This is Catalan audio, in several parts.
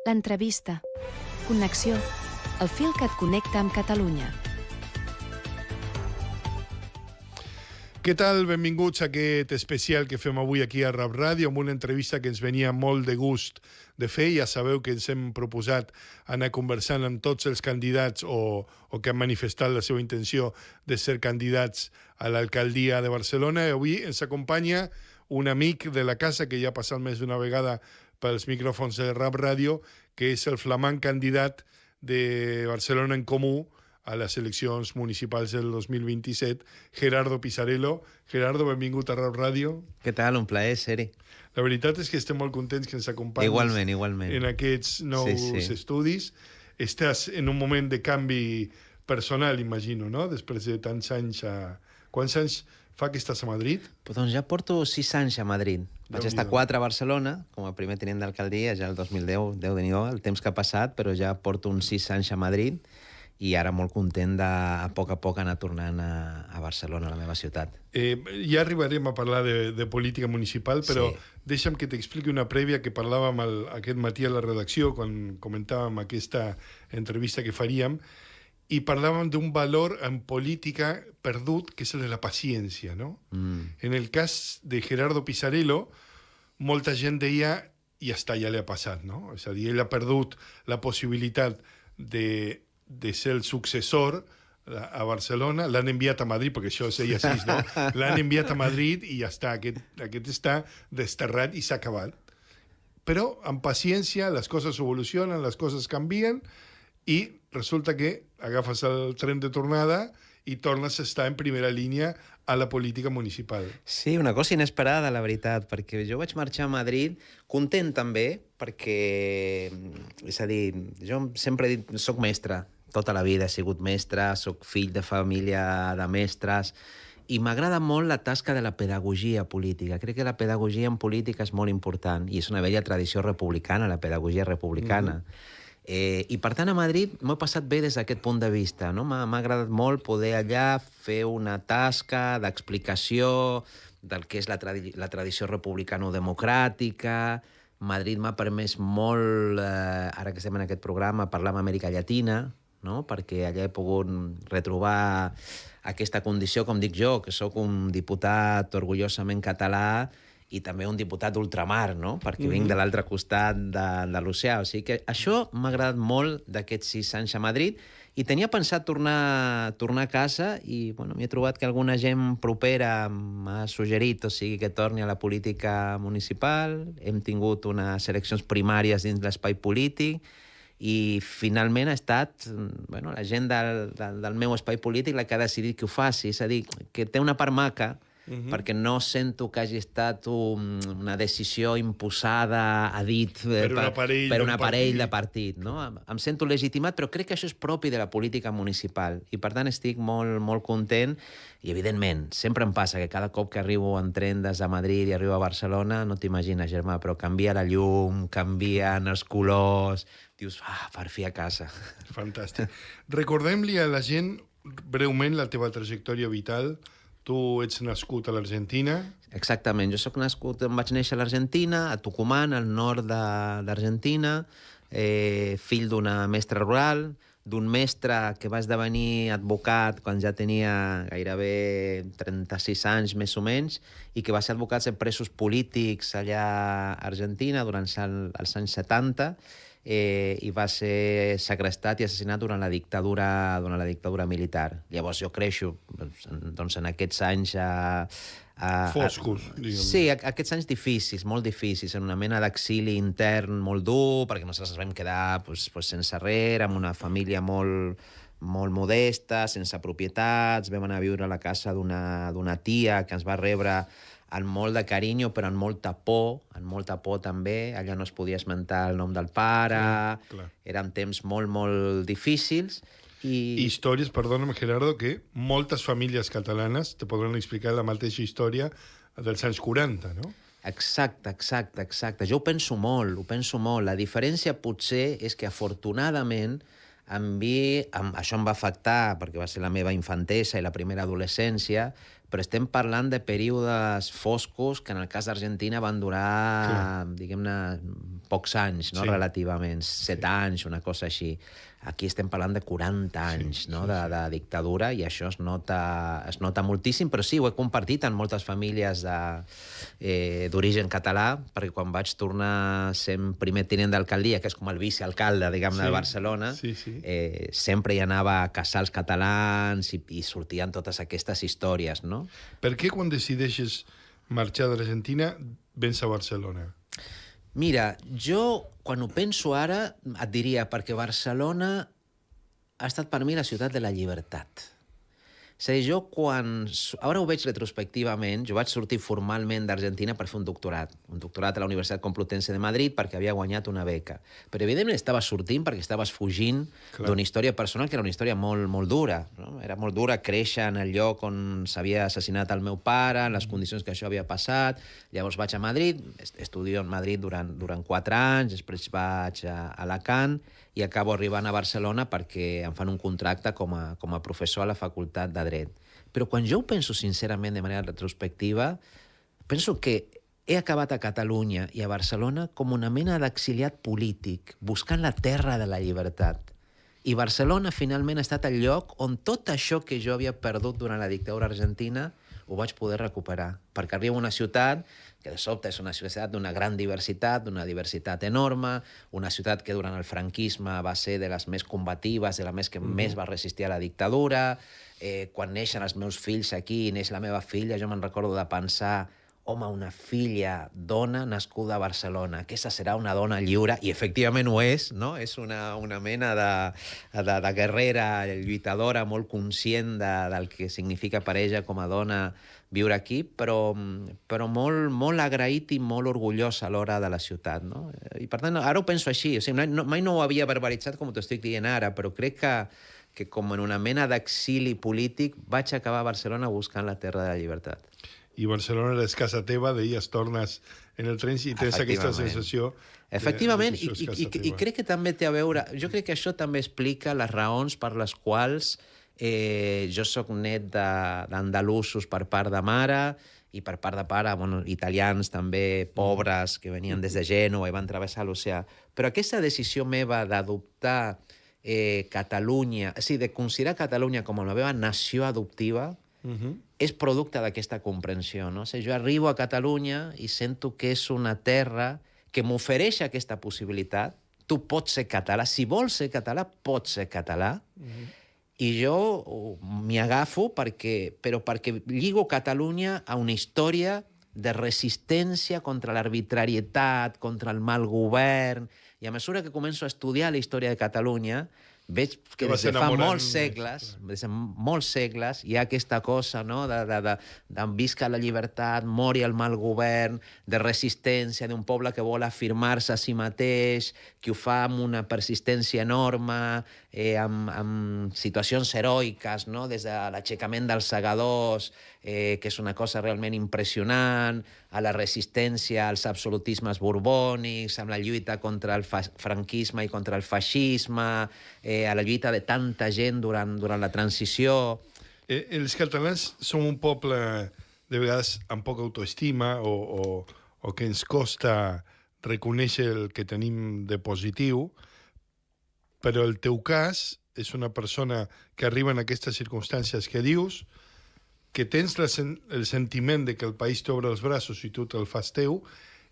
L'entrevista. Connexió. El fil que et connecta amb Catalunya. Què tal? Benvinguts a aquest especial que fem avui aquí a Rap Ràdio amb una entrevista que ens venia molt de gust de fer. Ja sabeu que ens hem proposat anar conversant amb tots els candidats o que han manifestat la seva intenció de ser candidats a l'alcaldia de Barcelona. I avui ens acompanya un amic de la casa que ja ha passat més d'una vegada pels micròfons de Rap Ràdio, que és el flamant candidat de Barcelona en Comú a les eleccions municipals del 2027, Gerardo Pisarello. Gerardo, benvingut a Rap Ràdio. Què tal? Un plaer ser-hi. La veritat és que estem molt contents que ens acompanyis igualment. en aquests nous estudis. Estàs en un moment de canvi personal, imagino, no? Després de tants anys a... Quants anys fa que estàs a Madrid? Doncs ja porto 6 anys a Madrid. Vaig estar 4 a Barcelona, com a primer tinent d'alcaldia, ja el 2010, Déu-n'hi-do, el temps que ha passat, però ja porto uns 6 anys a Madrid i ara molt content de, a poc anar tornant a Barcelona, a la meva ciutat. Ja arribarem a parlar de política municipal, però deixa'm que t'expliqui una prèvia que parlàvem aquest matí a la redacció, quan comentàvem aquesta entrevista que faríem, i parlàvem d'un valor en política perdut, que és el de la paciència, no? En el cas de Gerardo Pisarello, molta gent deia, i ja li ha passat, no? És a dir, ell ha perdut la possibilitat de ser el successor a Barcelona, l'han enviat a Madrid, perquè això es deia així, no? L'han enviat a Madrid i ja està, aquest està desterrat i s'ha acabat. Però amb paciència les coses evolucionen, les coses canvien i resulta que agafes el tren de tornada i tornes a estar en primera línia a la política municipal. Sí, una cosa inesperada, la veritat, perquè jo vaig marxar a Madrid content també, perquè, és a dir, jo sempre he dit, soc mestre, tota la vida he sigut mestre, soc fill de família de mestres, i m'agrada molt la tasca de la pedagogia política. Crec que la pedagogia en política és molt important, i és una vella tradició republicana, la pedagogia republicana. I per tant a Madrid m'ho he passat bé des d'aquest punt de vista, no? M'ha agradat molt poder allà fer una tasca d'explicació del que és la tradició republicano-democràtica. Madrid m'ha permès molt, ara que estem en aquest programa, parlar amb Amèrica Llatina, no? Perquè allà he pogut retrobar aquesta condició, com dic jo, que sóc un diputat orgullosament català i també un diputat d'ultramar, no? Perquè vinc de l'altre costat de l'oceà. O sigui que això m'ha agradat molt d'aquests 6 anys a Madrid i tenia pensat tornar a casa i bueno, m'he trobat que alguna gent propera m'ha suggerit, o sigui, que torni a la política municipal. Hem tingut unes eleccions primàries dins l'espai polític i finalment ha estat la gent del meu espai polític la que ha decidit que ho faci. És a dir, que té una part maca, perquè no sento que hagi estat una decisió imposada a dit per un aparell de partit. No? Em sento legitimat, però crec que això és propi de la política municipal i per tant estic molt, molt content i evidentment, sempre em passa que cada cop que arribo en tren des de Madrid i arribo a Barcelona, no t'imagines, germà, però canvia la llum, canvien els colors, dius, per fi a casa. Fantàstic. Recordem-li a la gent breument la teva trajectòria vital. Tu ets nascut a l'Argentina. Exactament, jo vaig néixer a l'Argentina, a Tucumán, al nord d'Argentina, fill d'una mestra rural, d'un mestre que va esdevenir advocat quan ja tenia gairebé 36 anys, més o menys, i que va ser advocat en presos polítics allà a Argentina durant els anys 70, i va ser segrestat i assassinat durant la dictadura militar. Llavors jo creixo doncs, en aquests anys foscos, diguem. Sí, aquests anys difícils, molt difícils, en una mena d'exili intern molt dur, perquè nosaltres ens vam quedar sense res, amb una família molt modesta, sense propietats, vam anar a viure a la casa d'una tia que ens va rebre amb molt de carinyo, però amb molta por també. Allà no es podia esmentar el nom del pare, eren temps molt, molt difícils. Històries, perdona'm, Gerardo, que moltes famílies catalanes te podran explicar la mateixa història dels anys 40, no? Exacte. Jo ho penso molt. La diferència potser és que afortunadament això em va afectar perquè va ser la meva infantesa i la primera adolescència, però estem parlant de períodes foscos que en el cas d'Argentina van durar, diguem-ne, pocs anys, no? Relativament, 7 anys, una cosa així. Aquí estem parlant de 40 anys de dictadura i això es nota moltíssim, però sí, ho he compartit en moltes famílies d'origen català, perquè quan vaig tornar sent primer tinent d'alcaldia, que és com el vicealcalde, diguem-ne, de Barcelona, sempre hi anava a casals catalans i sortien totes aquestes històries, no? Per què quan decideixes marxar d'Argentina vens a Barcelona? Mira, jo, quan ho penso ara, et diria, perquè Barcelona ha estat per mi la ciutat de la llibertat. És a dir, jo quan... Ara ho veig retrospectivament, jo vaig sortir formalment d'Argentina per fer un doctorat a la Universitat Complutense de Madrid perquè havia guanyat una beca. Però evidentment estaves sortint perquè estaves fugint d'una història personal que era una història molt, molt dura. No? Era molt dura créixer en el lloc on s'havia assassinat el meu pare, en les condicions que això havia passat. Llavors vaig a Madrid, estudio en Madrid durant 4 anys, després vaig a Alacant i acabo arribant a Barcelona perquè em fan un contracte com a professor a la Facultat de Dret. Però quan jo ho penso sincerament de manera retrospectiva, penso que he acabat a Catalunya i a Barcelona com una mena d'exiliat polític, buscant la terra de la llibertat. I Barcelona finalment ha estat el lloc on tot això que jo havia perdut durant la dictadura argentina ho vaig poder recuperar, perquè arribo a una ciutat que de sobte és una ciutat d'una gran diversitat, d'una diversitat enorme, una ciutat que durant el franquisme va ser de les més combatives, de les que més va resistir a la dictadura. Quan neixen els meus fills aquí, neix la meva filla, jo me'n recordo de pensar home, una filla dona nascuda a Barcelona, aquesta serà una dona lliure, i efectivament ho és, no? És una mena de guerrera, lluitadora, molt conscient del que significa per ella com a dona viure aquí, però molt agraït i molt orgullós a l'hora de la ciutat, no? I per tant, ara ho penso així, o sigui, mai no ho havia verbalitzat com t'ho estic dient ara, però crec que com en una mena d'exili polític vaig acabar a Barcelona buscant la terra de la llibertat. I Barcelona és casa teva, deies, tornes en el tren i tens aquesta sensació... Efectivament, i crec que també té a veure... Jo crec que això també explica les raons per les quals jo soc net d'andalusos per part de mare i per part de pare, italians també, pobres, que venien des de Gènova i van travessar l'oceà. Però aquesta decisió meva d'adoptar Catalunya, és a dir, de considerar Catalunya com la meva nació adoptiva, és producte d'aquesta comprensió, no? O sigui, jo arribo a Catalunya i sento que és una terra que m'ofereix aquesta possibilitat. Tu pots ser català. Si vols ser català, pots ser català. I jo m'hi agafo però perquè lligo Catalunya a una història de resistència contra l'arbitrarietat, contra el mal govern. I a mesura que començo a estudiar la història de Catalunya, veig que des de fa molts segles, hi ha aquesta cosa, no?, de visca la llibertat, mori el mal govern, de resistència d'un poble que vol afirmar-se a si mateix, que ho fa amb una persistència enorme, amb situacions heroiques, no?, des de l'aixecament dels segadors, que és una cosa realment impressionant, a la resistència als absolutismes borbònics, amb la lluita contra el franquisme i contra el feixisme, a la lluita de tanta gent durant la transició. Els catalans som un poble, de vegades, amb poca autoestima o que ens costa reconèixer el que tenim de positiu, però el teu cas és una persona que arriba en aquestes circumstàncies que dius, que tens el sentiment de que el país t'obre els braços i tu te'l fas teu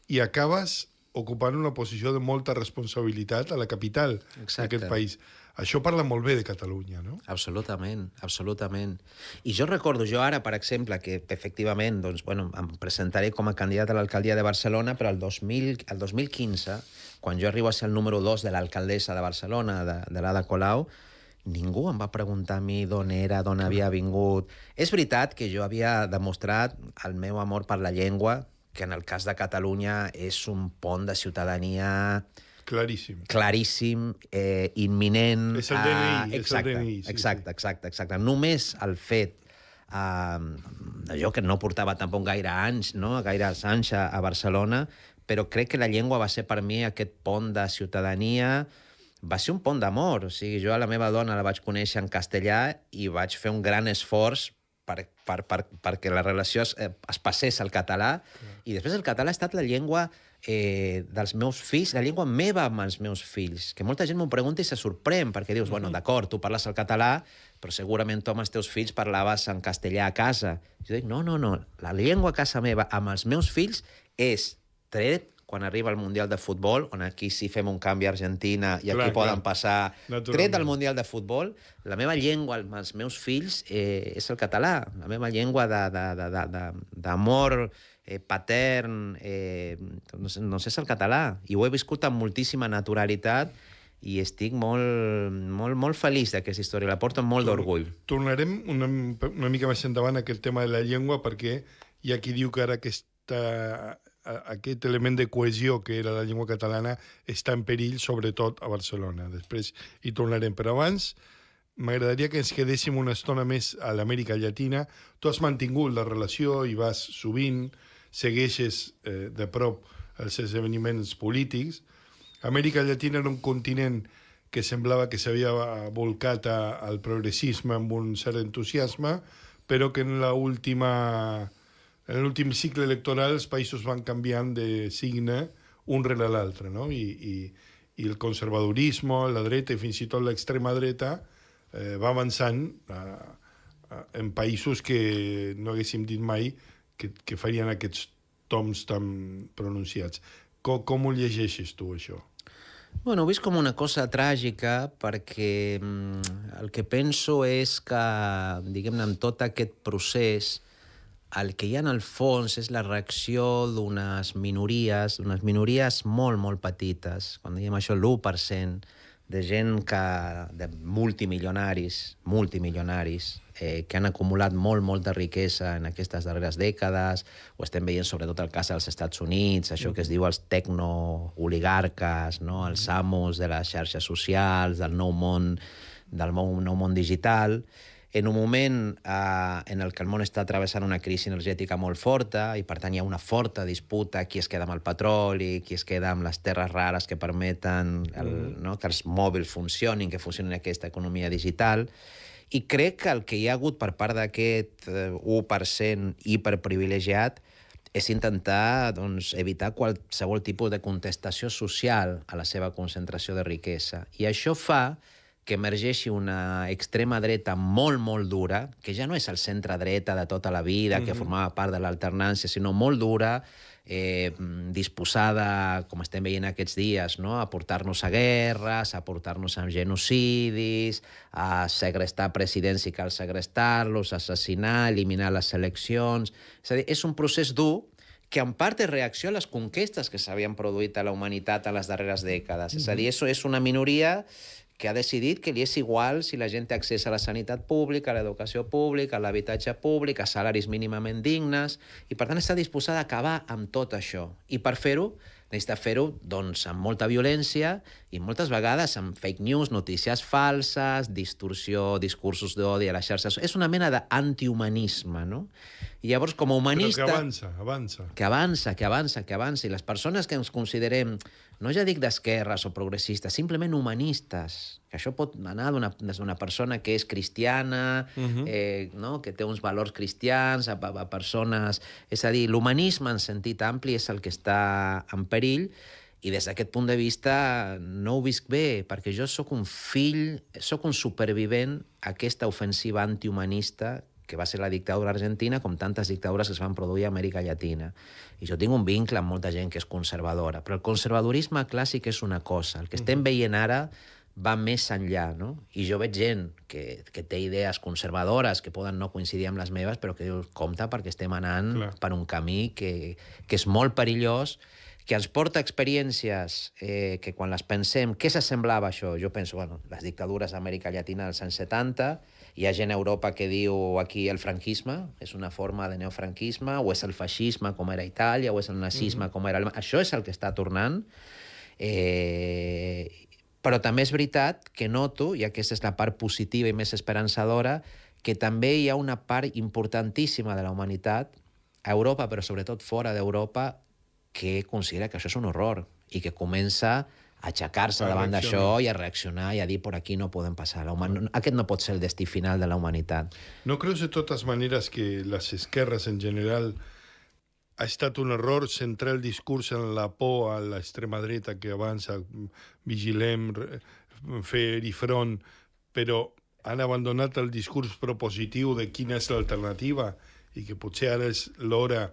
i acabes ocupant una posició de molta responsabilitat a la capital d'aquest país. Això parla molt bé de Catalunya, no? Absolutament, absolutament. I jo recordo, ara, per exemple, que efectivament em presentaré com a candidat a l'alcaldia de Barcelona, però el 2015, quan jo arribo a ser el número 2 de l'alcaldessa de Barcelona, de l'Ada Colau, ningú em va preguntar a mi d'on era, d'on havia vingut. És veritat que jo havia demostrat el meu amor per la llengua, que en el cas de Catalunya és un pont de ciutadania claríssim, imminent. És el DNI. Exacte. Només el fet jo que no portava tampoc gaires anys a Barcelona, però crec que la llengua va ser per mi aquest pont de ciutadania, va ser un pont d'amor. O sigui, jo a la meva dona la vaig conèixer en castellà i vaig fer un gran esforç perquè la relació es passés al català, i després el català ha estat la llengua dels meus fills, la llengua meva amb els meus fills, que molta gent m'ho pregunta i se sorprèn, perquè dius, bueno, d'acord, tu parles el català, però segurament tu amb els teus fills parlaves en castellà a casa. Jo dic, no, la llengua a casa meva amb els meus fills és, tret quan arriba el Mundial de Futbol, on aquí sí fem un canvi a Argentina i aquí poden passar... Tret del Mundial de Futbol, la meva llengua amb els meus fills és el català, la meva llengua d'amor patern, no sé, és el català. I ho he viscut amb moltíssima naturalitat i estic molt feliç d'aquesta història, la porto amb molt d'orgull. Tornarem una mica més endavant a aquest tema de la llengua, perquè hi ha qui diu que ara aquest element de cohesió que era la llengua catalana està en perill, sobretot a Barcelona. Després hi tornarem. Però abans m'agradaria que ens quedéssim una estona més a l'Amèrica Llatina. Tu has mantingut la relació i vas sovint, segueixes de prop els esdeveniments polítics. Amèrica Llatina era un continent que semblava que s'havia volcat al progressisme amb un cert entusiasme, però que en l'últim cicle electoral els països van canviant de signe un rere l'altre, no? I el conservadorisme, la dreta i fins i tot l'extrema dreta va avançant en països que no haguéssim dit mai que farien aquests toms tan pronunciats. Com ho llegeixes tu, això? Bueno, ho vist com una cosa tràgica perquè el que penso és que, diguem-ne, en tot aquest procés, el que hi ha en el fons és la reacció d'unes minories molt petites. Quan diem això, l'1% de gent de multimilionaris, que han acumulat molta riquesa en aquestes darreres dècades. Ho estem veient sobretot el cas dels Estats Units, això que es diu els tecno-oligarques, no? Els amos de les xarxes socials, del nou món digital. En un moment en el que el món està travessant una crisi energètica molt forta i, per tant, hi ha una forta disputa qui es queda amb el petroli, qui es queda amb les terres rares que permeten que els mòbils funcionin, que funcionin aquesta economia digital. I crec que el que hi ha hagut per part d'aquest 1% hiperprivilegiat és intentar evitar qualsevol tipus de contestació social a la seva concentració de riquesa. I això fa que emergeixi una extrema dreta molt dura, que ja no és el centre-dreta de tota la vida, que formava part de l'alternància, sinó molt dura, disposada, com estem veient aquests dies, no? A portar-nos a guerres, a portar-nos a genocidis, a segrestar presidents si cal segrestar-los, assassinar, eliminar les eleccions... És a dir, és un procés dur que en part és reacció a les conquestes que s'havien produït a la humanitat a les darreres dècades. És a dir, és una minoria que ha decidit que li és igual si la gent té accés a la sanitat pública, a l'educació pública, a l'habitatge públic, a salaris mínimament dignes, i per tant està disposada a acabar amb tot això. I per fer-ho, necessita fer-ho amb molta violència i moltes vegades amb fake news, notícies falses, distorsió, discursos d'odi a les xarxes. És una mena d'antihumanisme, no? I llavors, com a humanista... Però que avança. Que avança. I les persones que ens considerem, no ja dic d'esquerres o progressistes, simplement humanistes, que això pot anar des d'una persona que és cristiana, que té uns valors cristians, a persones... És a dir, l'humanisme en sentit ampli és el que està en perill, i des d'aquest punt de vista no ho visc bé, perquè jo sóc un supervivent a aquesta ofensiva antihumanista que va ser la dictadura argentina, com tantes dictadures que es van produir a Amèrica Llatina. I jo tinc un vincle amb molta gent que és conservadora, però el conservadorisme clàssic és una cosa. El que estem veient ara va més enllà, no? I jo veig gent que té idees conservadores que poden no coincidir amb les meves, però que dius, compte, perquè estem anant per un camí que és molt perillós, que ens porta experiències que quan les pensem, què s'assemblava això? Jo penso, les dictadures d'Amèrica Llatina dels anys 70, hi ha gent a Europa que diu aquí el franquisme, és una forma de neofranquisme, o és el feixisme com era a Itàlia, o és el nazisme com era Alemanya. Això és el que està tornant. Però també és veritat que noto, i aquesta és la part positiva i més esperançadora, que també hi ha una part importantíssima de la humanitat, a Europa, però sobretot fora d'Europa, que considera que això és un horror i que comença aixecar-se davant d'això i a reaccionar i a dir por aquí no podem passar. Aquest no pot ser el destí final de la humanitat. ¿No crees de todas maneras que las esquerras en general ha estat un error centrar el discurs en la por a l'extrema dreta que avança, vigilem, fer i front, però han abandonat el discurs propositiu de quina és l'alternativa i que potser ara és l'hora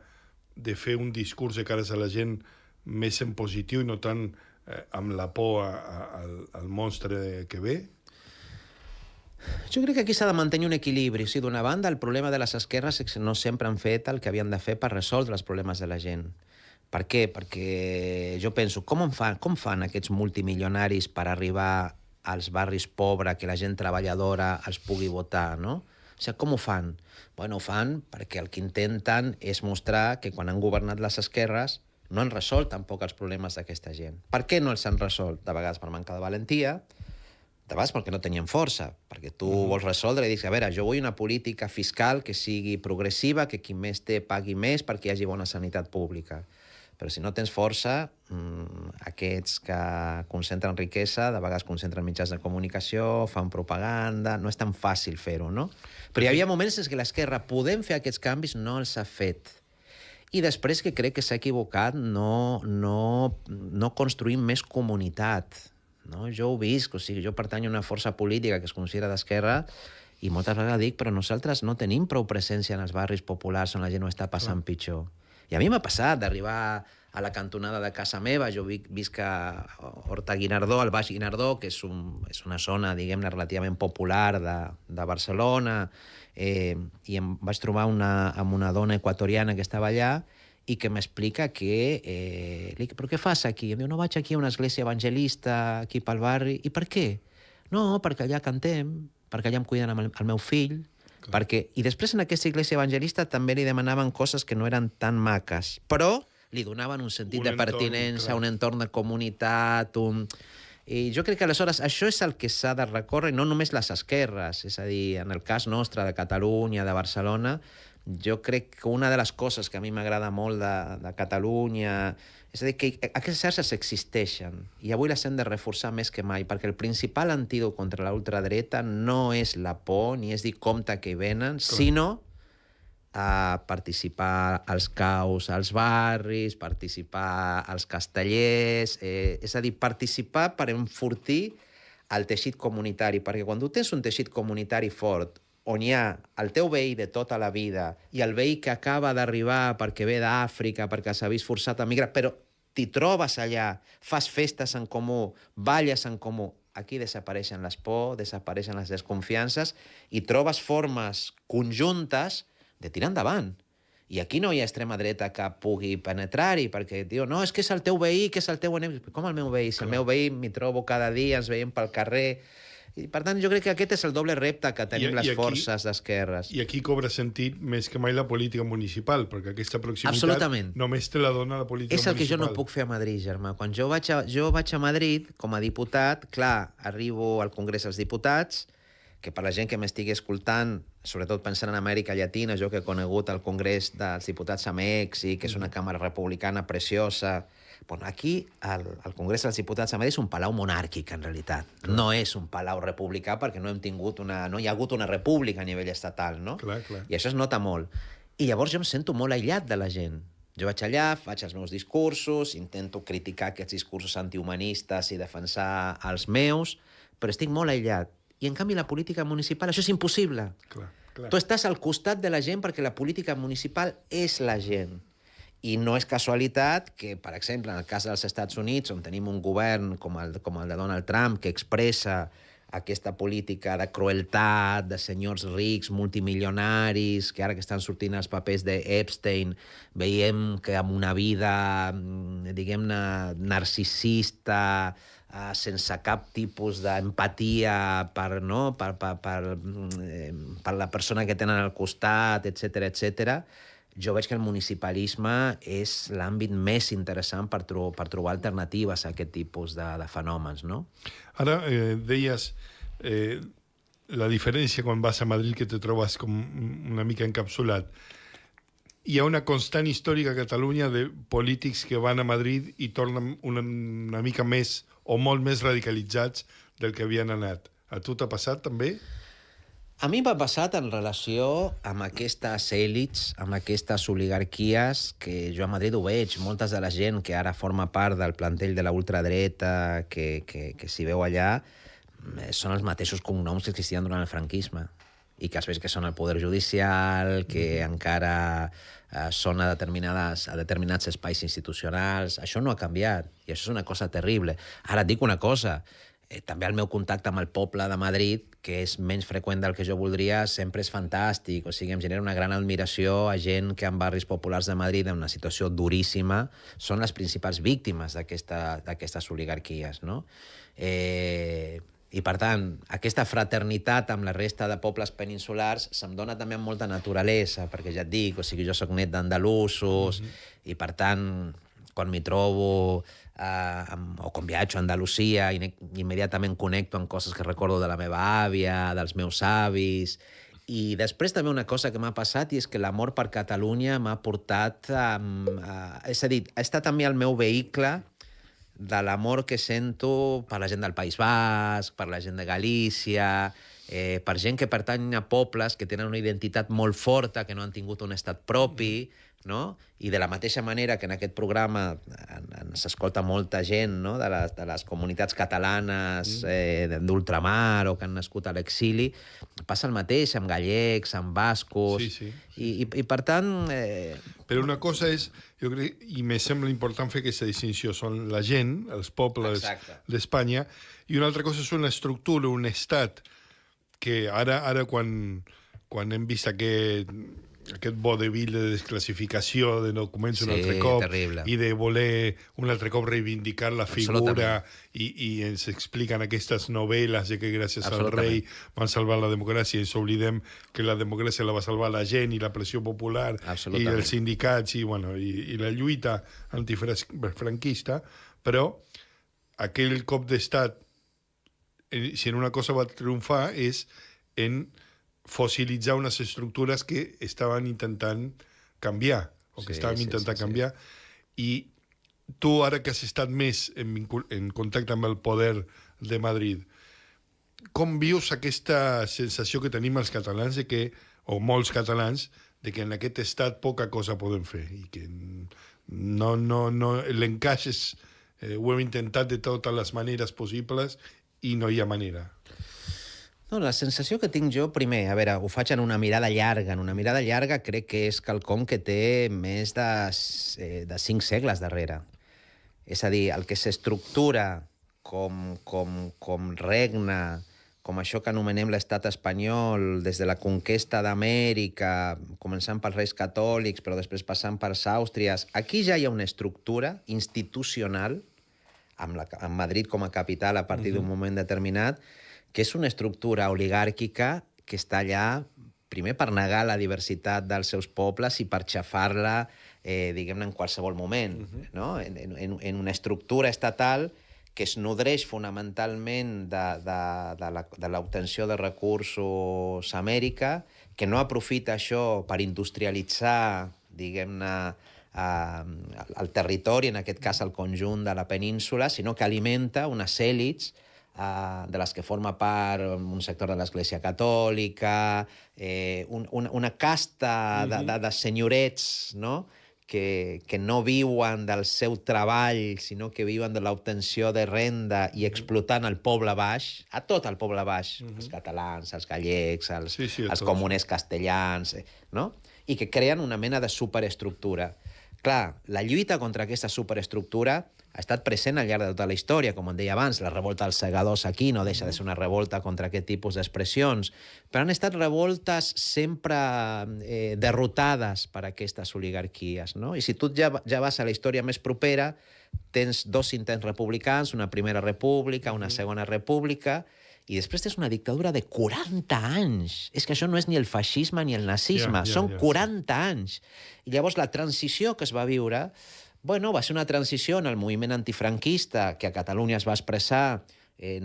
de fer un discurs de cares a la gent més en positiu i no tant amb la por al monstre que ve? Jo crec que aquí s'ha de mantenir un equilibri. O sigui, d'una banda, el problema de les esquerres és que no sempre han fet el que havien de fer per resoldre els problemes de la gent. Per què? Perquè jo penso, com fan aquests multimilionaris per arribar als barris pobres, que la gent treballadora els pugui votar, no? O sigui, com ho fan? Bueno, ho fan perquè el que intenten és mostrar que quan han governat les esquerres no han resolt tampoc els problemes d'aquesta gent. Per què no els han resolt? De vegades per manca de valentia, de vegades perquè no tenien força, perquè tu vols resoldre i dius, a veure, jo vull una política fiscal que sigui progressiva, que qui més té pagui més perquè hi hagi bona sanitat pública. Però si no tens força, aquests que concentren riquesa, de vegades concentren mitjans de comunicació, fan propaganda, no és tan fàcil fer-ho, no? Però hi havia moments en què l'esquerra, podem fer aquests canvis, no els ha fet. I després que crec que s'ha equivocat no construïm més comunitat. No? Jo ho visc, o sigui, jo pertanyo a una força política que es considera d'esquerra i moltes vegades dic, però nosaltres no tenim prou presència en els barris populars on la gent ho està passant pitjor. I a mi m'ha passat d'arribar a la cantonada de casa meva, jo visc a Horta Guinardó, al Baix Guinardó, que és una zona, diguem-ne, relativament popular de Barcelona, i em vaig trobar amb una dona equatoriana que estava allà i que m'explica que... li dic, però què fas aquí? Em diu, no, vaig aquí a una església evangelista, aquí pel barri. I per què? No, perquè allà cantem, perquè allà em cuiden el meu fill, perquè... I després en aquesta església evangelista també li demanaven coses que no eren tan maques, però li donaven un sentit de pertinença, un entorn de comunitat, I jo crec que aleshores això és el que s'ha de recórrer, no només les esquerres, és a dir, en el cas nostre de Catalunya, de Barcelona, jo crec que una de les coses que a mi m'agrada molt de Catalunya és a dir, que aquestes xarxes existeixen i avui les hem de reforçar més que mai, perquè el principal antídot contra la ultradreta no és la por ni és dir compte que hi venen, sinó a participar als caus als barris, participar als castellers, és a dir, participar per enfortir el teixit comunitari, perquè quan tu tens un teixit comunitari fort, on hi ha el teu veí de tota la vida i el veí que acaba d'arribar perquè ve d'Àfrica, perquè s'ha vist forçat a migrar, però t'hi trobes allà, fas festes en comú, balles en comú, aquí desapareixen les por, desapareixen les desconfiances i trobes formes conjuntes de tirar endavant. I aquí no hi ha extrema dreta que pugui penetrar-hi, perquè diu, no, és que és el teu veí, que és el teu enemic. Com el meu veí? Si el meu veí m'hi trobo cada dia, ens veiem pel carrer... I, per tant, jo crec que aquest és el doble repte que tenim les forces d'esquerres. I aquí cobra sentit més que mai la política municipal, perquè aquesta proximitat només te la dona la política municipal. És el que jo no puc fer a Madrid, Germà. Quan jo vaig a Madrid, com a diputat, clar, arribo al Congrés dels Diputats, que per la gent que m'estigui escoltant, sobretot pensant en Amèrica Llatina, jo que he conegut el Congrés dels Diputats a Mèxic, que és una càmera republicana preciosa... Bueno, aquí, el Congrés dels Diputats a Madrid és un palau monàrquic, en realitat. Clar. No és un palau republicà perquè no hi ha hagut una república a nivell estatal, no? Clar. I això es nota molt. I llavors jo em sento molt aïllat de la gent. Jo vaig allà, faig els meus discursos, intento criticar aquests discursos antihumanistes i defensar els meus, però estic molt aïllat. I, en canvi, la política municipal, això és impossible. Clar. Tu estàs al costat de la gent perquè la política municipal és la gent. I no és casualitat que, per exemple, en el cas dels Estats Units, on tenim un govern com el de Donald Trump, que expressa aquesta política de crueltat, de senyors rics, multimilionaris, que ara que estan sortint els papers d'Epstein, veiem que amb una vida, diguem-ne, narcisista, sense cap tipus d'empatia per la persona que tenen al costat, etc. Jo veig que el municipalisme és l'àmbit més interessant per trobar alternatives a aquest tipus de fenòmens, no? Ara, deies la diferència quan vas a Madrid que te trobes com una mica encapsulat. Hi ha una constant històrica a Catalunya de polítics que van a Madrid i tornen una mica més o molt més radicalitzats del que havien anat. A tu t'ha passat també? A mi m'ha passat en relació amb aquestes èlits, amb aquestes oligarquies, que jo a Madrid ho veig. Moltes de la gent que ara forma part del plantell de la ultradreta, que s'hi veu allà, són els mateixos cognoms que existien durant el franquisme i que es veu que són el poder judicial, que encara són a determinats espais institucionals. Això no ha canviat i això és una cosa terrible. Ara et dic una cosa, també el meu contacte amb el poble de Madrid, que és menys freqüent del que jo voldria, sempre és fantàstic. O sigui, em genera una gran admiració a gent que en barris populars de Madrid, en una situació duríssima, són les principals víctimes d'aquestes oligarquies, no? I, per tant, aquesta fraternitat amb la resta de pobles peninsulars se'm dona també amb molta naturalesa, perquè ja et dic, o sigui, jo soc net d'andalusos, i, per tant, quan m'hi trobo o quan viatjo a Andalusia, immediatament connecto amb coses que recordo de la meva àvia, dels meus avis. I després també una cosa que m'ha passat, i és que l'amor per Catalunya m'ha portat és a dir, ha estat també el meu vehicle de l'amor que sento per la gent del País Basc, per la gent de Galícia, per gent que pertany a pobles que tenen una identitat molt forta, que no han tingut un estat propi, no? I de la mateixa manera que en aquest programa s'escolta molta gent, no? de les comunitats catalanes d'ultramar o que han nascut a l'exili, passa el mateix amb gallecs, amb bascos, i per tant... Però una cosa és, jo crec, i me sembla important fer aquesta distinció, són la gent, els pobles d'Espanya, i una altra cosa és una estructura, un estat, que ara quan hem vist aquest vodevil de desclassificació, de no començar un altre cop, terrible. I de voler un altre cop reivindicar la figura, i ens expliquen aquestes novel·les de que gràcies al rei van salvar la democràcia, i ens oblidem que la democràcia la va salvar la gent i la pressió popular i els sindicats i la lluita antifranquista, però aquell cop d'estat, si en una cosa va triomfar, és en fossilitzar unes estructures que estaven intentant canviar, o que estaven intentant canviar. I tu, ara que has estat més en contacte amb el poder de Madrid, com vius aquesta sensació que tenim els catalans, o molts catalans, de que en aquest estat poca cosa podem fer, i que l'encaix ho hem intentat de totes les maneres possibles i no hi ha manera? No, la sensació que tinc jo, primer, a veure, ho faig en una mirada llarga. En una mirada llarga crec que és quelcom que té més de 5 segles darrere. És a dir, el que s'estructura com regne, com això que anomenem l'estat espanyol, des de la conquesta d'Amèrica, començant pels reis catòlics, però després passant per Àustries, aquí ja hi ha una estructura institucional, amb Madrid com a capital a partir d'un moment determinat, que és una estructura oligàrquica que està allà, primer per negar la diversitat dels seus pobles i per xafar-la, diguem-ne, en qualsevol moment, no? En una estructura estatal que es nodreix fonamentalment de l'obtenció de recursos a Amèrica, que no aprofita això per industrialitzar, diguem-ne, el territori, en aquest cas el conjunt de la península, sinó que alimenta unes èlits de les que forma part un sector de l'Església Catòlica, una casta de senyorets, no?, que no viuen del seu treball, sinó que viuen de l'obtenció de renda i explotant el poble baix, a tot el poble baix, els catalans, els gallecs, els comuners castellans, no?, i que creen una mena de superestructura. Clar, la lluita contra aquesta superestructura ha estat present al llarg de tota la història, com em deia abans, la revolta dels segadors aquí no deixa de ser una revolta contra aquest tipus d'expressions, però han estat revoltes sempre derrotades per aquestes oligarquies, no? I si tu ja vas a la història més propera, tens 2 intents republicans, una primera república, una segona república, i després tens una dictadura de 40 anys. És que això no és ni el feixisme ni el nazisme, són 40 anys. I llavors la transició que es va viure, bueno, va ser una transició en el moviment antifranquista que a Catalunya es va expressar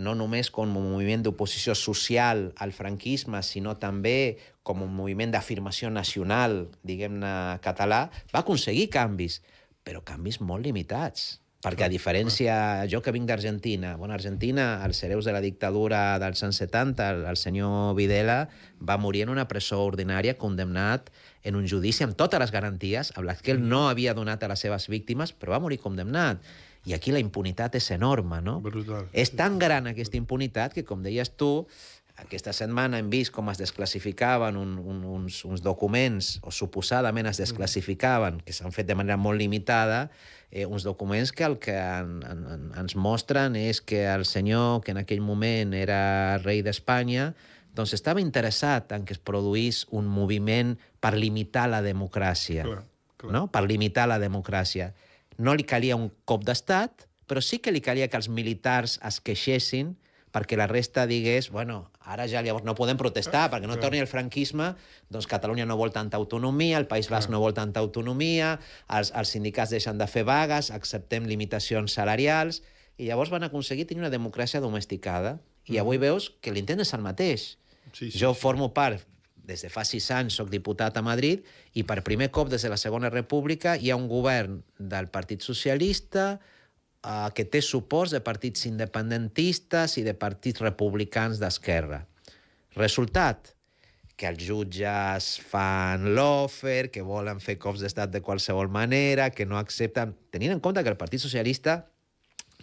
no només com un moviment d'oposició social al franquisme, sinó també com un moviment d'afirmació nacional, diguem-ne, català, va aconseguir canvis, però canvis molt limitats. Perquè, a diferència... Jo que vinc d'Argentina, bueno, Argentina, als hereus de la dictadura dels anys 70, el senyor Videla va morir en una presó ordinària condemnat en un judici amb totes les garanties, amb les que ell no havia donat a les seves víctimes, però va morir condemnat. I aquí la impunitat és enorme, no? Brutal. És tan gran aquesta impunitat que, com deies tu, aquesta setmana hem vist com es desclassificaven uns documents, o suposadament es desclassificaven, que s'han fet de manera molt limitada, uns documents que el que ens mostren és que el senyor, que en aquell moment era rei d'Espanya, doncs estava interessat en que es produís un moviment per limitar la democràcia. Clar. No? Per limitar la democràcia. No li calia un cop d'estat, però sí que li calia que els militars es queixessin perquè la resta digués, bueno, ara ja llavors no podem protestar, perquè no torni el franquisme, doncs Catalunya no vol tanta autonomia, el País Basc no vol tanta autonomia, els sindicats deixen de fer vagues, acceptem limitacions salarials, i llavors van aconseguir tenir una democràcia domesticada. I avui veus que l'intent és el mateix. Jo formo part, des de fa 6 anys soc diputat a Madrid, i per primer cop des de la Segona República hi ha un govern del Partit Socialista que té suports de partits independentistes i de partits republicans d'esquerra. Resultat, que els jutges fan l'offer, que volen fer cops d'estat de qualsevol manera, que no accepten... Tenint en compte que el Partit Socialista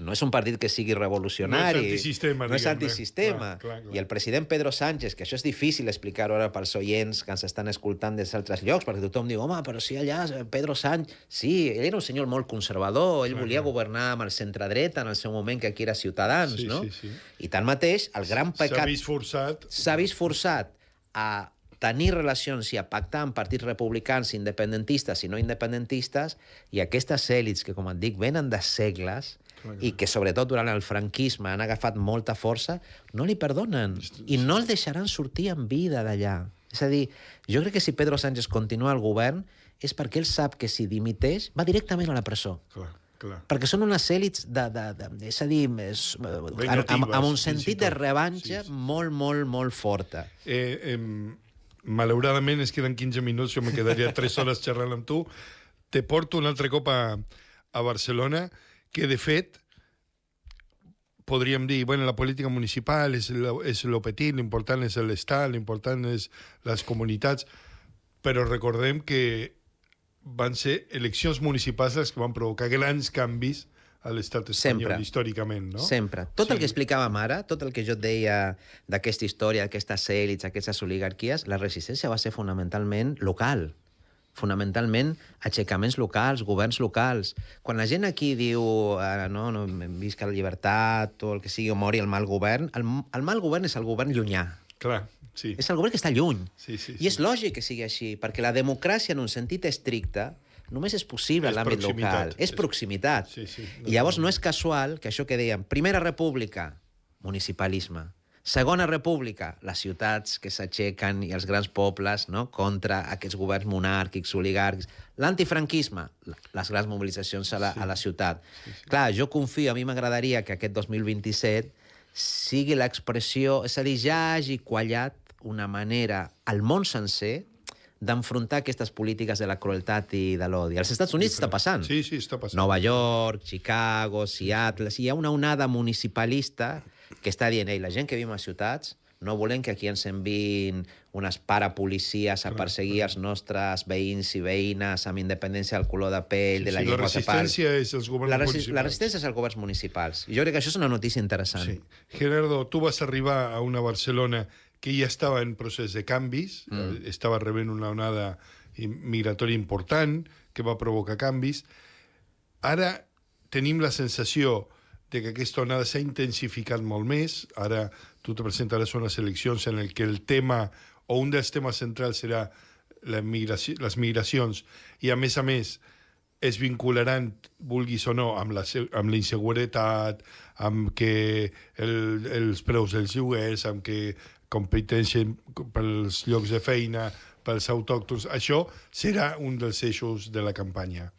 no és un partit que sigui revolucionari. No és antisistema. No és antisistema. Clar. I el president Pedro Sánchez, que això és difícil explicar-ho ara pels oients que ens estan escoltant des d'altres llocs, perquè tothom diu, home, però si allà Pedro Sánchez... Sí, ell era un senyor molt conservador, ell volia governar amb el centre-dreta en el seu moment, que aquí era Ciutadans, no? Sí. I tanmateix, el gran pecat... S'ha vist forçat a tenir relacions i a pactar amb partits republicans, independentistes i no independentistes, i aquestes èlits que, com et dic, venen de segles i que, sobretot, durant el franquisme han agafat molta força, no li perdonen i no el deixaran sortir en vida d'allà. És a dir, jo crec que si Pedro Sánchez continua al govern és perquè ell sap que si dimiteix va directament a la presó. Clar. Perquè són unes èlits és a dir, amb un sentit de revanxa molt forta. Malauradament es queden 15 minuts, jo me quedaria 3 hores xerrant amb tu. Te porto un altre cop a Barcelona, que de fet podríem dir, bueno, la política municipal és lo petit, l'important és l'Estat, l'important és les comunitats, però recordem que van ser eleccions municipals les que van provocar grans canvis a l'estat espanyol, històricament, no? Sempre. Tot el que explicàvem ara, tot el que jo et deia d'aquesta història, d'aquestes èlits, aquestes oligarquies, la resistència va ser fonamentalment local. Fonamentalment aixecaments locals, governs locals. Quan la gent aquí diu no, visca la llibertat o el que sigui, o mori el mal govern, el mal govern és el govern llunyà. Clar, sí. És el govern que està lluny. Sí. I és lògic que sigui així, perquè la democràcia en un sentit estricte només és possible a l'àmbit local. És proximitat. Sí. I llavors no és casual que això que dèiem, Primera República, municipalisme. Segona República, les ciutats que s'aixequen i els grans pobles, no?, contra aquests governs monàrquics, oligàrquics. L'antifranquisme, les grans mobilitzacions a la ciutat. Clar, jo confio, a mi m'agradaria que aquest 2027 sigui l'expressió, és a dir, ja hagi quallat una manera al món sencer d'enfrontar aquestes polítiques de la crueltat i de l'odi. Als Estats Units està passant. Sí, està passant. Nova York, Chicago, Seattle... Hi ha una onada municipalista que està dient, la gent que viu a ciutats no volem que aquí ens enviïn unes parapolicies a perseguir els nostres veïns i veïnes amb independència del color de pell, de la llengua que parlen. La resistència és els governs municipals. La resistència és els governs municipals. I jo crec que això és una notícia interessant. Sí. Gerardo, tu vas arribar a una Barcelona que ja estava en procés de canvis, estava rebent una onada migratòria important que va provocar canvis. Ara tenim la sensació de que aquesta onada s'ha intensificat molt més. Ara tu te presentaràs unes eleccions en què el tema, o un dels temes centrals serà les migracions, i a més es vincularan, vulguis o no, amb la inseguretat, amb que els preus dels lloguers, amb que competència pels llocs de feina, pels autòctons. Això serà un dels eixos de la campanya.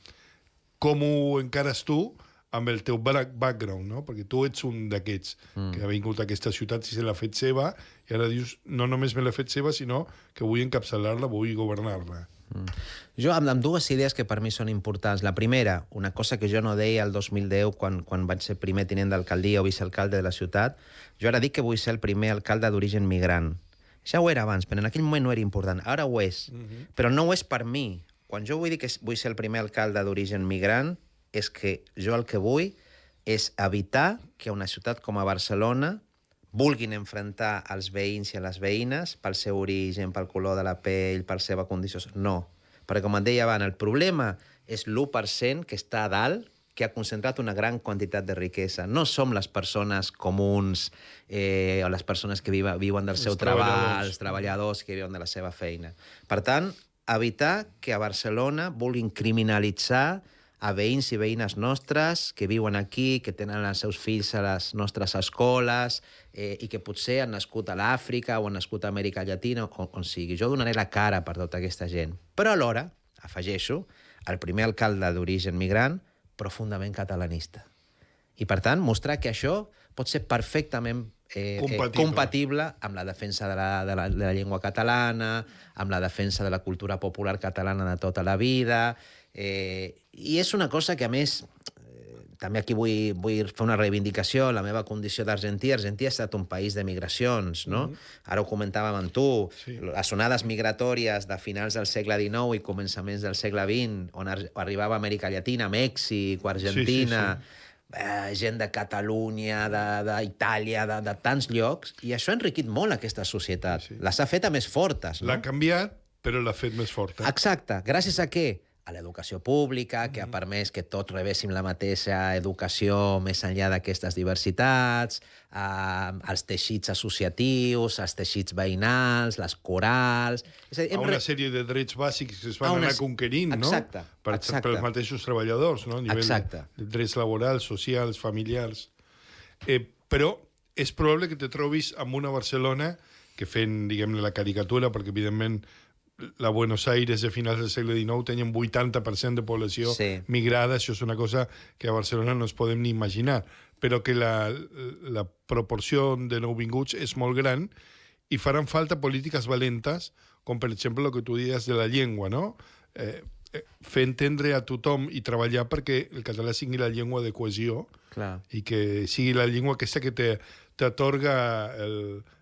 Com ho encares tu amb el teu background, no? Perquè tu ets un d'aquests que ha vingut a aquesta ciutat i se l'ha fet seva, i ara dius, no només me l'ha fet seva, sinó que vull encapçalar-la, vull governar-la. Jo, amb dues idees que per mi són importants. La primera, una cosa que jo no deia el 2010 quan vaig ser primer tinent d'alcaldia o vicealcalde de la ciutat, jo ara dic que vull ser el primer alcalde d'origen migrant. Ja ho era abans, però en aquell moment no era important. Ara ho és. Però no ho és per mi. Quan jo vull dir que vull ser el primer alcalde d'origen migrant, és que jo el que vull és evitar que a una ciutat com a Barcelona vulguin enfrontar els veïns i a les veïnes pel seu origen, pel color de la pell, per la seva condició. No. Perquè, com et deia abans, el problema és l'1% que està a dalt, que ha concentrat una gran quantitat de riquesa. No som les persones comuns o les persones que viuen del seu treball, els treballadors que viuen de la seva feina. Per tant, evitar que a Barcelona vulguin criminalitzar a veïns i veïnes nostres que viuen aquí, que tenen els seus fills a les nostres escoles i que potser han nascut a l'Àfrica o han nascut a Amèrica Llatina, on sigui. Jo donaré la cara per tota aquesta gent. Però alhora, afegeixo, el primer alcalde d'origen migrant profundament catalanista. I, per tant, mostrar que això pot ser perfectament compatible amb la defensa de la llengua catalana, amb la defensa de la cultura popular catalana de tota la vida. I és una cosa que, a més, també aquí vull fer una reivindicació, la meva condició d'argentí. Argentí ha estat un país de migracions, no? Ara ho comentàvem amb tu. Sí. Les onades migratòries de finals del segle XIX i començaments del segle XX, on arribava a Amèrica Llatina, Mèxic, Argentina, gent de Catalunya, d'Itàlia, de tants llocs, i això ha enriquit molt aquesta societat. Les ha fet més fortes, no? L'ha canviat, però l'ha fet més forta. Exacte. Gràcies a què? A l'educació pública, que ha permès que tots rebéssim la mateixa educació més enllà d'aquestes diversitats, als teixits associatius, als teixits veïnals, les corals... A una sèrie de drets bàsics que es van anar conquerint, no? Exacte. Pels mateixos treballadors, no? A nivell de drets laborals, socials, familiars. Però és probable que te trobis amb una Barcelona que fent, diguem-ne, la caricatura, perquè, evidentment, la Buenos Aires de finals del segle XIX tenia un 80% de població migrada. Això és una cosa que a Barcelona no ens podem ni imaginar, però que la proporció de nouvinguts és molt gran i faran falta polítiques valentes, com per exemple el que tu dius de la llengua, no? Fer entendre a tothom i treballar perquè el català sigui la llengua de cohesió i que sigui la llengua aquesta que t'atorga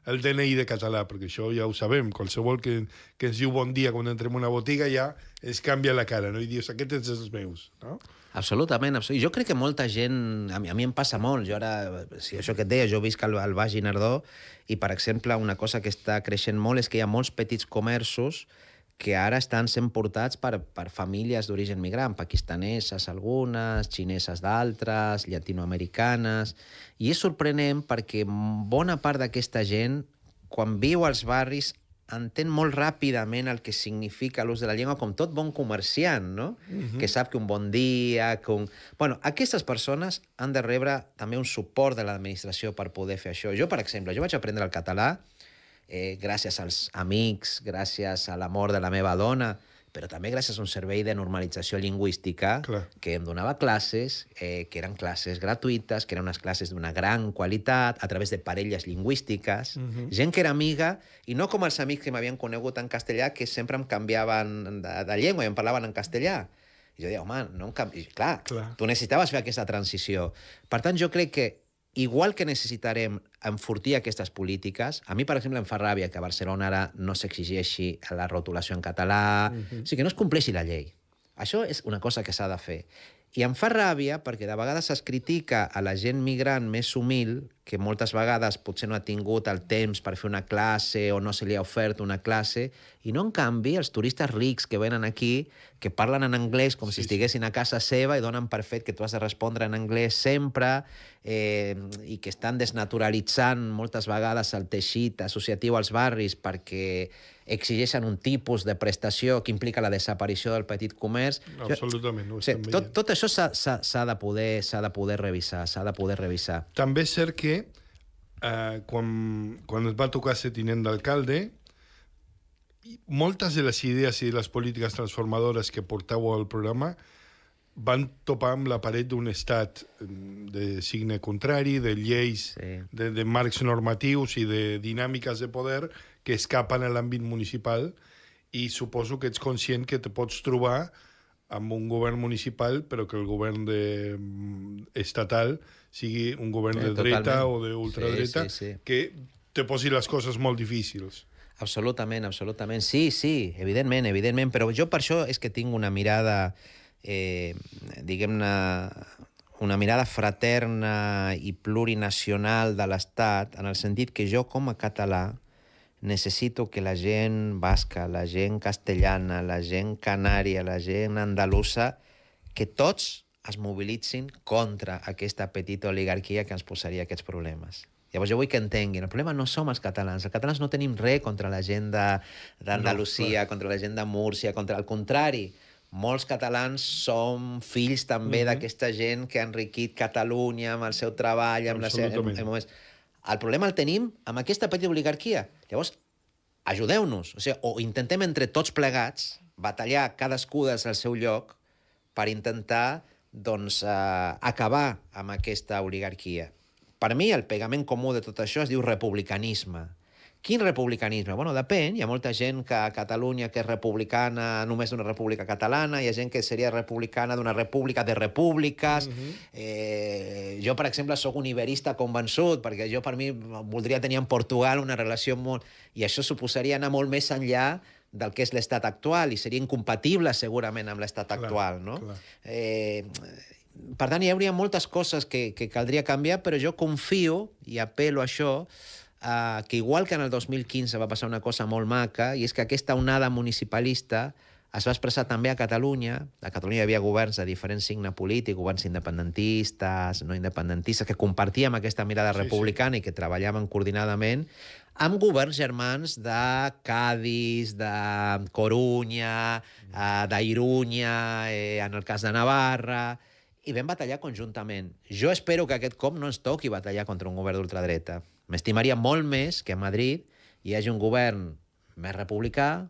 el DNI de català, perquè això ja ho sabem. Qualsevol que ens diu bon dia quan entrem a una botiga ja es canvia la cara, no? I dius, aquest és dels meus, no? Absolutament. Jo crec que molta gent... A mi em passa molt. Jo ara, això que et deia, jo visc al Baix Guinardó i, per exemple, una cosa que està creixent molt és que hi ha molts petits comerços que ara estan sent portats per famílies d'origen migrant, pakistaneses algunes, xineses d'altres, llatinoamericanes... I és sorprenent perquè bona part d'aquesta gent, quan viu als barris, entén molt ràpidament el que significa l'ús de la llengua, com tot bon comerciant, no? Que sap que un bon dia... Bueno, aquestes persones han de rebre també un suport de l'administració per poder fer això. Jo, per exemple, vaig aprendre el català gràcies als amics, gràcies a l'amor de la meva dona, però també gràcies a un servei de normalització lingüística que em donava classes, que eren classes gratuïtes, que eren unes classes d'una gran qualitat, a través de parelles lingüístiques, gent que era amiga, i no com els amics que m'havien conegut en castellà, que sempre em canviaven de llengua i em parlaven en castellà. I jo deia, home, no em canvi... Clar, tu necessitaves fer aquesta transició. Per tant, jo crec que igual que necessitarem enfortir aquestes polítiques, a mi, per exemple, em fa ràbia que a Barcelona ara no s'exigeixi la rotulació en català, o sigui, que no es compleixi la llei. Això és una cosa que s'ha de fer. I em fa ràbia perquè de vegades es critica a la gent migrant més humil, que moltes vegades potser no ha tingut el temps per fer una classe o no se li ha ofert una classe, i no, en canvi, els turistes rics que venen aquí, que parlen en anglès com si estiguessin a casa seva i donen per fet que tu has de respondre en anglès sempre, i que estan desnaturalitzant moltes vegades el teixit associatiu als barris perquè exigeixen un tipus de prestació que implica la desaparició del petit comerç. Absolutament, ho estem veient. Tot això s'ha de poder revisar, s'ha de poder revisar. També és cert que quan es va tocar ser tinent d'alcalde, moltes de les idees i de les polítiques transformadores que portàveu al programa van topar amb la paret d'un estat de signe contrari, de lleis, de marcs normatius i de dinàmiques de poder que escapen a l'àmbit municipal i suposo que ets conscient que te pots trobar amb un govern municipal, però que el govern estatal sigui un govern de dreta o d'ultradreta, que te posi les coses molt difícils. Absolutament, absolutament. Sí, evidentment, però jo per això és que tinc una mirada, diguem-ne, una mirada fraterna i plurinacional de l'Estat, en el sentit que jo, com a català, necessito que la gent basca, la gent castellana, la gent canària, la gent andalusa, que tots es mobilitzin contra aquesta petita oligarquia que ens posaria aquests problemes. Llavors jo vull que entenguin, el problema no som els catalans no tenim res contra la gent d'Andalusia, contra la gent de Múrcia, al contrari, molts catalans som fills també d'aquesta gent que ha enriquit Catalunya amb el seu treball, amb la seva... El problema el tenim amb aquesta petita oligarquia. Llavors, ajudeu-nos, o intentem entre tots plegats batallar cadascú des del seu lloc per intentar acabar amb aquesta oligarquia. Per mi, el pegament comú de tot això es diu republicanisme. Quin republicanisme? Bueno, depèn. Hi ha molta gent que a Catalunya que és republicana només d'una república catalana, hi ha gent que seria republicana d'una república de repúbliques. Jo, per exemple, sóc un iberista convençut, perquè jo, per mi, voldria tenir amb Portugal una relació molt... I això suposaria anar molt més enllà del que és l'estat actual, i seria incompatible, segurament, amb l'estat actual, no? Per tant, hi hauria moltes coses que caldria canviar, però jo confio, i apel·lo a això, que igual que en el 2015 va passar una cosa molt maca, i és que aquesta onada municipalista es va expressar també a Catalunya. A Catalunya hi havia governs de diferent signe polític, governs independentistes, no independentistes, que compartíem aquesta mirada republicana i que treballaven coordinadament, amb governs germans de Cádiz, de Corunya, d'Irunya, en el cas de Navarra, i vam batallar conjuntament. Jo espero que aquest cop no ens toqui batallar contra un govern d'ultradreta. M'estimaria molt més que a Madrid hi hagi un govern més republicà,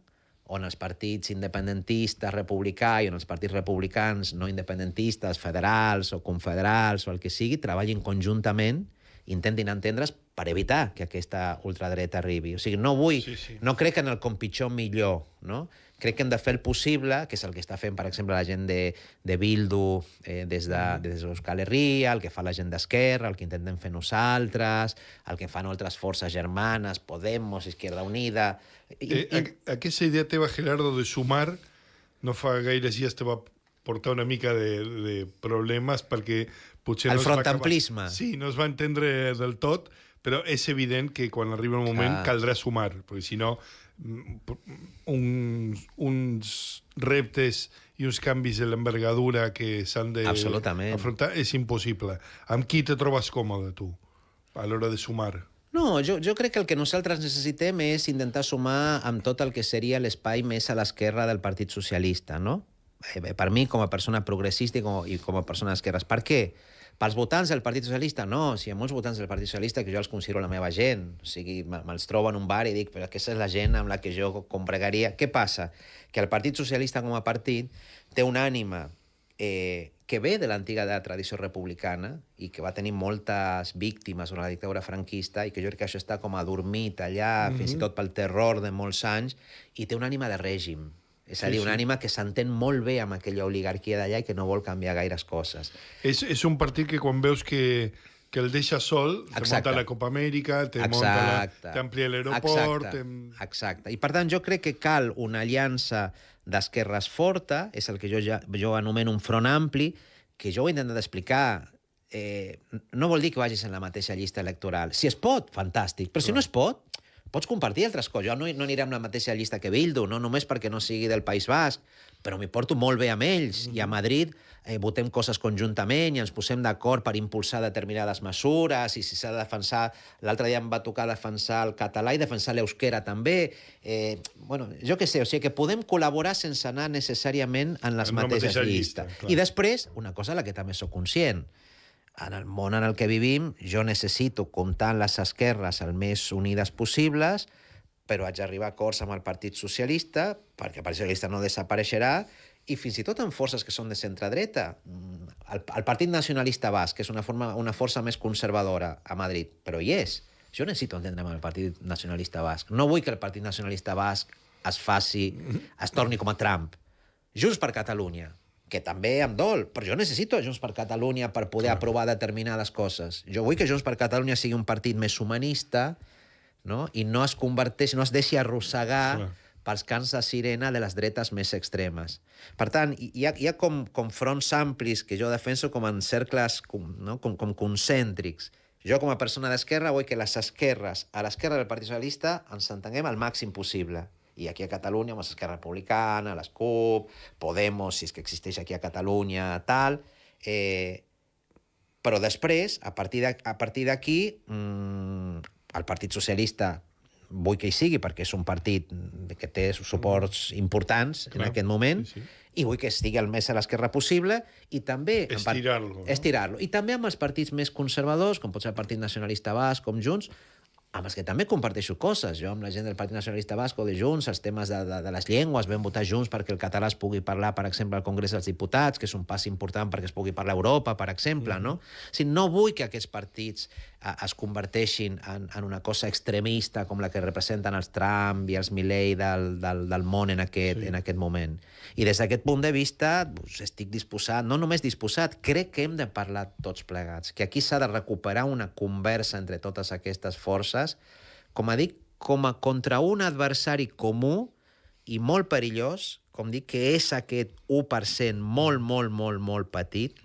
on els partits independentistes republicà i on els partits republicans no independentistes, federals o confederals o el que sigui, treballin conjuntament, intentin entendre's per evitar que aquesta ultradreta arribi. O sigui, no vull, no crec en el com pitjor millor, no? Crec que hem de fer el possible, que és el que està fent, per exemple, la gent de Bildu des d'Euskal Herria, el que fa la gent d'Esquerra, el que intentem fer nosaltres, el que fan altres forces germanes, Podemos, Izquierda Unida... Aquesta idea teva, Gerardo, de sumar, no fa gaires dies te va portar una mica de problemes perquè potser el frontamplisme. Sí, no es va entendre del tot, però és evident que quan arriba el moment caldrà sumar, perquè si no uns reptes i uns canvis de l'envergadura que s'han d'afrontar és impossible. Amb qui te trobes còmode, tu, a l'hora de sumar? No, jo crec que el que nosaltres necessitem és intentar sumar amb tot el que seria l'espai més a l'esquerra del Partit Socialista, no? Per mi, com a persona progressista i com a persona d'esquerres. Per què? Pels votants del Partit Socialista, no. Si hi ha molts votants del Partit Socialista que jo els considero la meva gent. O sigui, me'ls trobo en un bar i dic, però aquesta és la gent amb la que jo combregaria. Què passa? Que el Partit Socialista com a partit té una ànima que ve de l'antiga tradició republicana i que va tenir moltes víctimes durant la dictadura franquista i que jo crec que això està com adormit allà, fins i tot pel terror de molts anys, i té una ànima de règim. És a dir, una ànima que s'entén molt bé amb aquella oligarquia d'allà i que no vol canviar gaires coses. És un partit que quan veus que el deixa sol, te munta la Copa Amèrica, t'amplia l'aeroport... Exacte. I per tant jo crec que cal una aliança d'esquerres forta, és el que jo anomeno un front ampli, que jo ho he intentat explicar. No vol dir que vagis en la mateixa llista electoral. Si es pot, fantàstic, però si no es pot, pots compartir altres coses. Jo no aniré amb la mateixa llista que Bildu, no només perquè no sigui del País Basc, però m'hi porto molt bé amb ells. I a Madrid votem coses conjuntament i ens posem d'acord per impulsar determinades mesures, i si s'ha de defensar... L'altre dia em va tocar defensar el català i defensar l'euskera també. Jo què sé, o sigui que podem col·laborar sense anar necessàriament en les mateixes llistes. I després, una cosa a la que també sóc conscient, en el món en el que vivim, jo necessito comptar amb les esquerres el més unides possibles, però haig d'arribar a acords amb el Partit Socialista, perquè el Partit Socialista no desapareixerà, i fins i tot amb forces que són de centredreta. El Partit Nacionalista Basc, que és una força més conservadora a Madrid, però hi és. Jo necessito entendre amb el Partit Nacionalista Basc. No vull que el Partit Nacionalista Basc es torni com a Trump. Junts per Catalunya, que també em dol, però jo necessito Junts per Catalunya per poder aprovar determinades coses. Jo vull que Junts per Catalunya sigui un partit més humanista, no? I no es converteixi, no es deixi arrossegar pels cants de sirena de les dretes més extremes. Per tant, hi ha com fronts amplis que jo defenso com en cercles no? com concèntrics. Jo, com a persona d'esquerra, vull que les esquerres, a l'esquerra del Partit Socialista, ens entenguem al màxim possible. I aquí a Catalunya, amb l'Esquerra Republicana, les CUP, Podemos, si és que existeix aquí a Catalunya, tal. Però després, a partir d'aquí, el Partit Socialista vull que hi sigui, perquè és un partit que té suports importants en aquest moment, i vull que estigui el més a l'esquerra possible, i també... Estirar-lo. Estirar-lo. I també amb els partits més conservadors, com pot ser el Partit Nacionalista Basc, com Junts, amb els que també comparteixo coses. Jo amb la gent del Partit Nacionalista Basc o de Junts, els temes de les llengües, vam votar Junts perquè el català es pugui parlar, per exemple, al Congrés dels Diputats, que és un pas important perquè es pugui parlar a Europa, per exemple, no? O sigui, no vull que aquests partits es converteixin en una cosa extremista com la que representen els Trump i els Milei del món en aquest moment. I des d'aquest punt de vista estic disposat, no només disposat, crec que hem de parlar tots plegats, que aquí s'ha de recuperar una conversa entre totes aquestes forces, com a dic, contra un adversari comú i molt perillós, com dic, que és aquest 1% molt petit,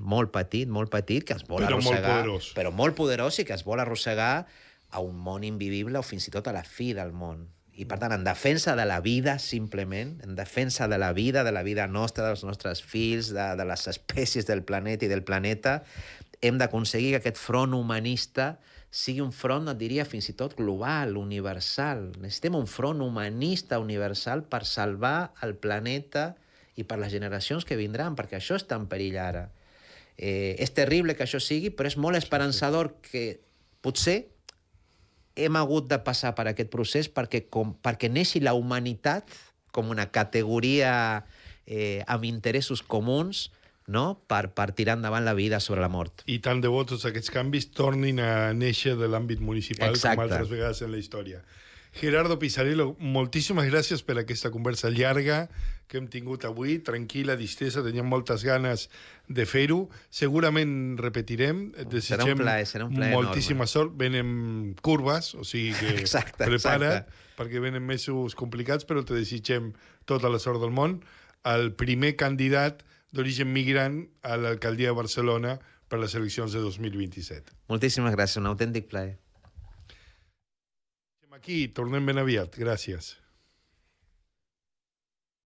que es vol arrossegar, però molt poderós, i que es vol arrossegar a un món invivible o fins i tot a la fi del món. I, per tant, en defensa de la vida, simplement, en defensa de la vida nostra, dels nostres fills, de les espècies del planeta i del planeta, hem d'aconseguir que aquest front humanista sigui un front, et diria, fins i tot global, universal. Necessitem un front humanista universal per salvar el planeta i per les generacions que vindran, perquè això està en perill ara. És terrible que això sigui, però és molt esperançador que potser hem hagut de passar per aquest procés perquè neixi la humanitat com una categoria amb interessos comuns, no? per tirar endavant la vida sobre la mort. I tant de bo tots aquests canvis tornin a néixer de l'àmbit municipal. Exacte. Com altres vegades en la història. Gerardo Pisarello, moltíssimes gràcies per aquesta conversa llarga que hem tingut avui, tranquil·la, distesa, teníem moltes ganes de fer-ho. Segurament repetirem. Serà un plaer moltíssima enorme. sort. Venen curves, o sigui que prepara't, perquè venen mesos complicats, però te desitgem tota la sort del món. El primer candidat d'origen migrant a l'alcaldia de Barcelona per les eleccions de 2027. Moltíssimes gràcies, un autèntic plaer. Aquí, tornem ben aviat. Gràcies.